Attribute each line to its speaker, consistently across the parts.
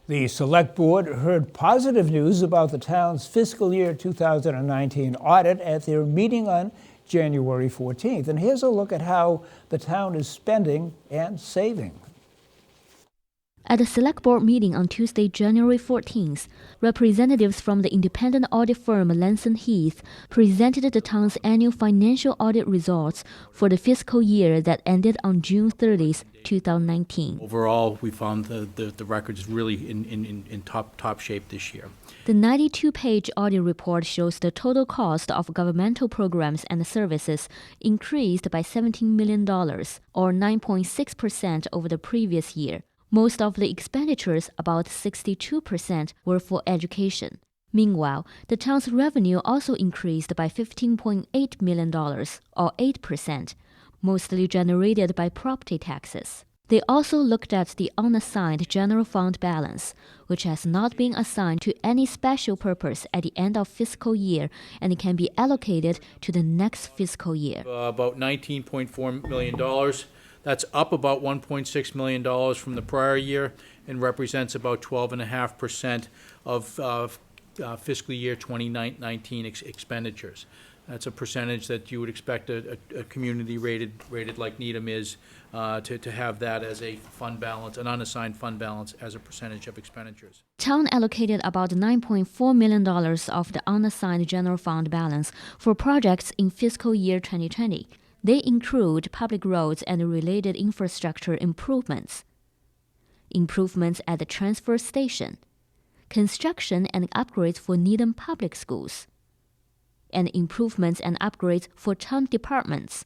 Speaker 1: The Select Board heard positive news about the town's fiscal year 2019 audit at their meeting on January 14th. And here's a look at how the town is spending and saving.
Speaker 2: At the Select Board meeting on Tuesday, January 14th, representatives from the independent audit firm Lanson Heath presented the town's annual financial audit results for the fiscal year that ended on June 30th, 2019.
Speaker 3: Overall, we found the records really in top shape this year.
Speaker 2: The 92-page audit report shows the total cost of governmental programs and services increased by $17 million, or 9.6% over the previous year. Most of the expenditures, about 62%, were for education. Meanwhile, the town's revenue also increased by $15.8 million, or 8%, mostly generated by property taxes. They also looked at the unassigned general fund balance, which has not been assigned to any special purpose at the end of fiscal year and can be allocated to the next fiscal year.
Speaker 3: About $19.4 million. That's up about $1.6 million from the prior year and represents about 12.5% of fiscal year 2019 expenditures. That's a percentage that you would expect a community rated like Needham is to have that as a fund balance, an unassigned fund balance as a percentage of expenditures.
Speaker 2: Town allocated about $9.4 million of the unassigned general fund balance for projects in fiscal year 2020. They include public roads and related infrastructure improvements, improvements at the transfer station, construction and upgrades for Needham public schools, and improvements and upgrades for town departments.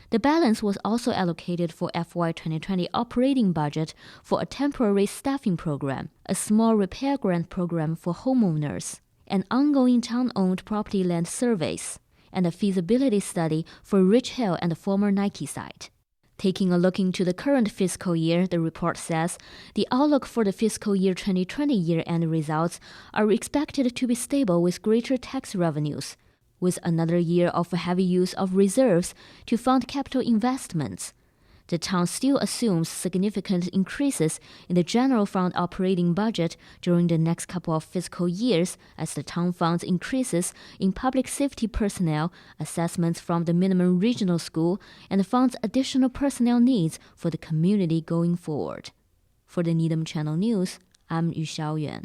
Speaker 2: The balance was also allocated for FY2020 operating budget for a temporary staffing program, a small repair grant program for homeowners, and ongoing town-owned property land surveys, and a feasibility study for Rich Hill and the former Nike site. Taking a look into the current fiscal year, the report says the outlook for the fiscal year 2020 year-end results are expected to be stable with greater tax revenues, with another year of heavy use of reserves to fund capital investments. The town still assumes significant increases in the general fund operating budget during the next couple of fiscal years as the town funds increases in public safety personnel, assessments from the minimum regional school, and funds additional personnel needs for the community going forward. For the Needham Channel News, I'm Yu Xiaoyuan.